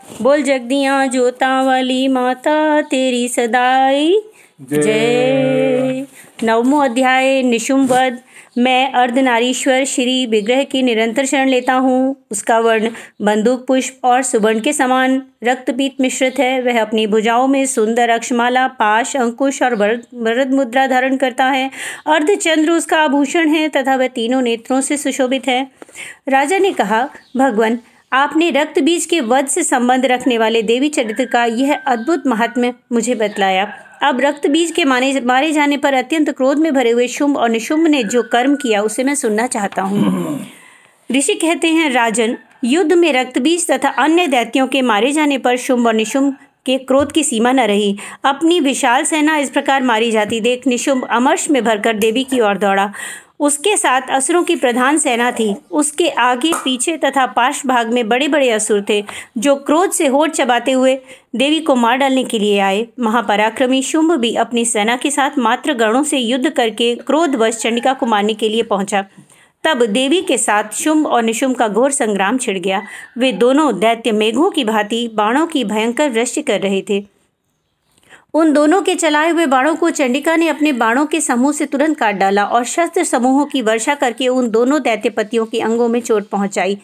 बोल जगदियाँ जोता वाली माता तेरी सदाई जय। नवमो अध्याय निशुम्भ वध। मैं अर्धनारीश्वर श्री विग्रह की निरंतर शरण लेता हूँ। उसका वर्ण बंदूक पुष्प और सुवर्ण के समान रक्तपीत मिश्रित है। वह अपनी भुजाओं में सुंदर अक्षमाला, पाश, अंकुश और वरद मुद्रा धारण करता है। अर्धचंद्र उसका आभूषण है तथा वह तीनों नेत्रों से सुशोभित है। राजा ने कहा, भगवान, आपने रक्त बीज के वध से संबंध रखने वाले देवी चरित्र का यह अद्भुत महात्म्य मुझे बतलाया। अब रक्त बीज के मारे जाने पर अत्यंत क्रोध में भरे हुए शुंभ और निशुंभ ने जो कर्म किया उसे मैं सुनना चाहता हूँ। ऋषि कहते हैं, राजन, युद्ध में रक्त बीज तथा अन्य दैत्यों के मारे जाने पर शुंभ और निशुंभ के क्रोध की सीमा न रही। अपनी विशाल सेना इस प्रकार मारी जाती देख निशुंभ अमर्ष में भरकर देवी की ओर दौड़ा। उसके साथ असुरों की प्रधान सेना थी। उसके आगे पीछे तथा पार्श्व भाग में बड़े बड़े असुर थे जो क्रोध से होठ चबाते हुए देवी को मार डालने के लिए आए। महापराक्रमी शुंभ भी अपनी सेना के साथ मात्र गणों से युद्ध करके क्रोधवश चंडिका को मारने के लिए पहुंचा। तब देवी के साथ शुंभ और निशुंभ का घोर संग्राम छिड़ गया। वे दोनों दैत्य मेघों की भांति बाणों की भयंकर वृष्टि कर रहे थे। उन दोनों के चलाए हुए बाणों को चंडिका ने अपने बाणों के समूह से तुरंत काट डाला और शस्त्र समूहों की वर्षा करके उन दोनों दैत्यपतियों के अंगों में चोट पहुंचाई।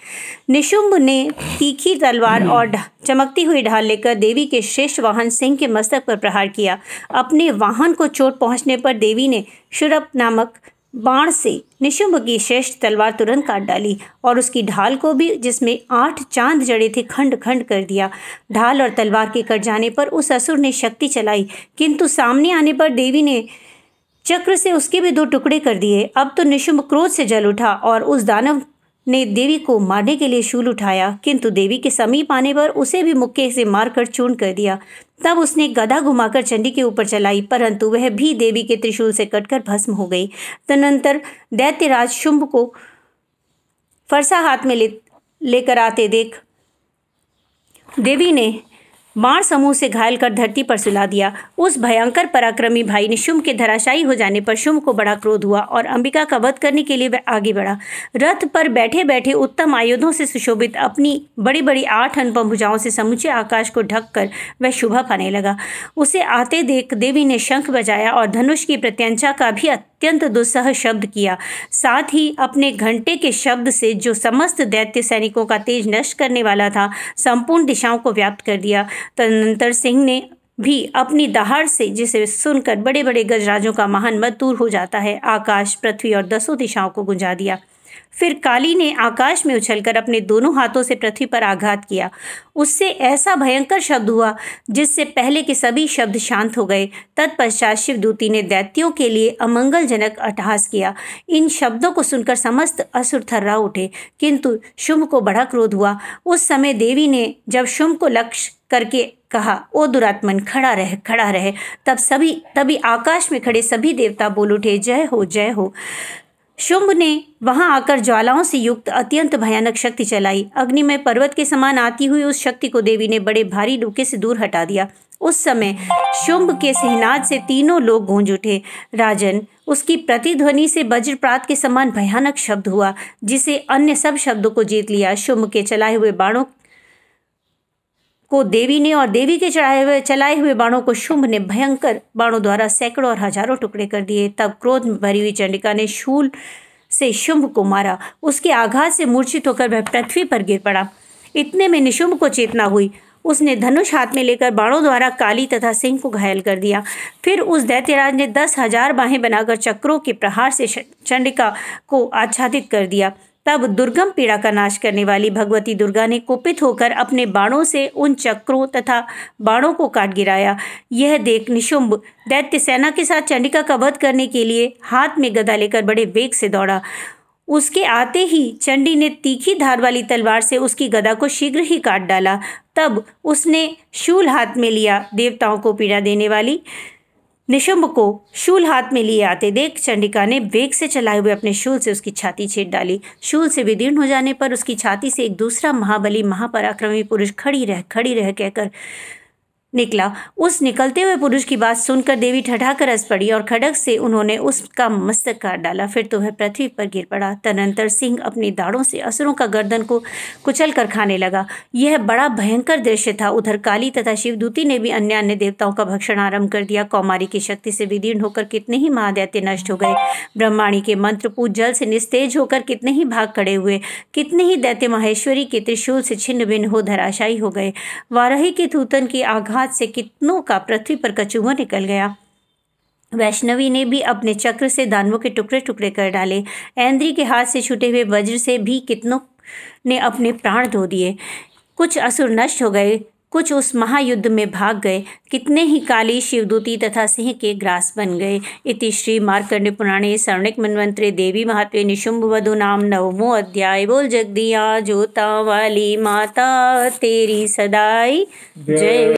निशुंभ ने तीखी तलवार और चमकती हुई ढाल लेकर देवी के श्रेष्ठ वाहन सिंह के मस्तक पर प्रहार किया। अपने वाहन को चोट पहुंचने पर देवी ने शूरप नामक बाण से निशुंभ की श्रेष्ठ तलवार तुरंत काट डाली और उसकी ढाल को भी, जिसमें 8 चांद जड़े थे, खंड खंड कर दिया। ढाल और तलवार के कट जाने पर उस असुर ने शक्ति चलाई, किंतु सामने आने पर देवी ने चक्र से उसके भी 2 टुकड़े कर दिए। अब तो निशुंभ क्रोध से जल उठा और उस दानव ने देवी को मारने के लिए शूल उठाया, किंतु देवी के समीप आने पर उसे भी मुक्के से मारकर चूर्ण कर दिया। तब उसने गदा घुमाकर चंडी के ऊपर चलाई, परंतु वह भी देवी के त्रिशूल से कटकर भस्म हो गई। तदनंतर दैत्यराज शुंभ को फरसा हाथ में लेकर आते देख देवी ने बाण समूह से घायल कर धरती पर सुला दिया। उस भयंकर पराक्रमी भाई निशुंभ के धराशायी हो जाने पर शुंभ को बड़ा क्रोध हुआ और अंबिका का वध करने के लिए वह आगे बढ़ा। रथ पर बैठे बैठे उत्तम आयुधों से सुशोभित अपनी बड़ी बड़ी 8 अनुपम भुजाओं से समूचे आकाश को ढककर वह शोभा पाने लगा। उसे आते देख देवी ने शंख बजाया और धनुष की प्रत्यंचा का भी अत्यंत दुस्सह शब्द किया। साथ ही अपने घंटे के शब्द से, जो समस्त दैत्य सैनिकों का तेज नष्ट करने वाला था, संपूर्ण दिशाओं को व्याप्त कर दिया। तदनंतर सिंह ने भी अपनी दहाड़ से, जिसे सुनकर बड़े बड़े गजराजों का महान मद दूर हो जाता है, आकाश, पृथ्वी और 10 दिशाओं को गुंजा दिया। फिर काली ने आकाश में उछलकर अपने दोनों हाथों से पृथ्वी पर आघात किया। उससे ऐसा भयंकर शब्द हुआ जिससे पहले के सभी शब्द शांत हो गए। तत्पश्चात शिवदूती ने दैत्यों के लिए अमंगलजनक अट्टहास किया। इन शब्दों को सुनकर समस्त असुर थर्रा उठे, किंतु शुंभ को बड़ा क्रोध हुआ। उस समय देवी ने जब शुंभ को लक्ष्य करके कहा, ओ दुरात्मन, खड़ा रह, खड़ा रह। तभी आकाश में खड़े सभी देवता बोल उठे, जय हो, जय हो। शुंभ ने वहां आकर ज्वालाओं से युक्त अत्यंत भयानक शक्ति चलाई। अग्निमय पर्वत के समान आती हुई उस शक्ति को देवी ने बड़े भारी डूके से दूर हटा दिया। उस समय शुंभ के सिंहनाद से तीनों लोग गूंज उठे। राजन, उसकी प्रतिध्वनि से वज्रपात के समान भयानक शब्द हुआ, जिसे अन्य सब शब्दों को जीत लिया। शुंभ के चलाए हुए बाणों को देवी ने और देवी के चलाए हुए बाणों को शुंभ ने भयंकर बाणों द्वारा सैकड़ों और हजारों टुकड़े कर दिए। तब क्रोध में भरी हुई चंडिका ने शूल से शुंभ को मारा। उसके आघात से मूर्छित होकर वह पृथ्वी पर गिर पड़ा। इतने में निशुंभ को चेतना हुई। उसने धनुष हाथ में लेकर बाणों द्वारा काली तथा सिंह को घायल कर दिया। फिर उस दैत्यराज ने 10,000 बाहें बनाकर चक्रों के प्रहार से चंडिका को आच्छादित कर दिया। तब दुर्गम पीड़ा का नाश करने वाली भगवती दुर्गा ने कुपित होकर अपने बाणों से उन चक्रों तथा बाणों को काट गिराया। यह देख निशुंभ दैत्य सेना के साथ चंडिका का वध करने के लिए हाथ में गदा लेकर बड़े वेग से दौड़ा। उसके आते ही चंडी ने तीखी धार वाली तलवार से उसकी गदा को शीघ्र ही काट डाला। तब उसने शूल हाथ में लिया। देवताओं को पीड़ा देने वाली निशुंभ को शूल हाथ में लिए आते देख चंडिका ने वेग से चलाए हुए अपने शूल से उसकी छाती छेद डाली। शूल से विदीर्ण हो जाने पर उसकी छाती से एक दूसरा महाबली महापराक्रमी पुरुष खड़ी रह कहकर निकला। उस निकलते हुए पुरुष की बात सुनकर देवी ठठाकर हंस पड़ी और खड्ग से उन्होंने उसका मस्तक काट डाला। फिर तो वह पृथ्वी पर गिर पड़ा। तदनंतर सिंह अपनी दाढ़ों से असुरों का गर्दन को कुचल कर खाने लगा। यह बड़ा भयंकर दृश्य था। उधर काली तथा शिवदूती ने भी अन्य अन्य देवताओं का भक्षण आरंभ कर दिया। कौमारी की शक्ति से विदीर्ण होकर कितने ही महादैत्य नष्ट हो गए। ब्रह्माणी के मंत्रपूत जल से निस्तेज होकर कितने ही भाग खड़े हुए। कितने ही दैत्य महेश्वरी के त्रिशूल से छिन्न भिन्न हो धराशायी हो गए। वाराही के थूथन की आघात से कितनों का पृथ्वी पर कचूमर निकल गया। वैष्णवी ने भी अपने चक्र से दानवों के टुकड़े टुकड़े कर डाले। ऐन्द्री के हाथ से छूटे हुए वज्र से भी कितनों ने अपने प्राण धो दिए। कुछ असुर नष्ट हो गए, कुछ उस महायुद्ध में भाग गए। कितने ही काली शिवदूती तथा सिंह के ग्रास बन गए। इति श्री मार्कंडे पुराणे शरण्यक मन्वंतरे देवी महात्म्ये निशुंभ वधु नाम 9वां अध्याय। बोल जगदिया जोता वाली माता तेरी सदाई जय।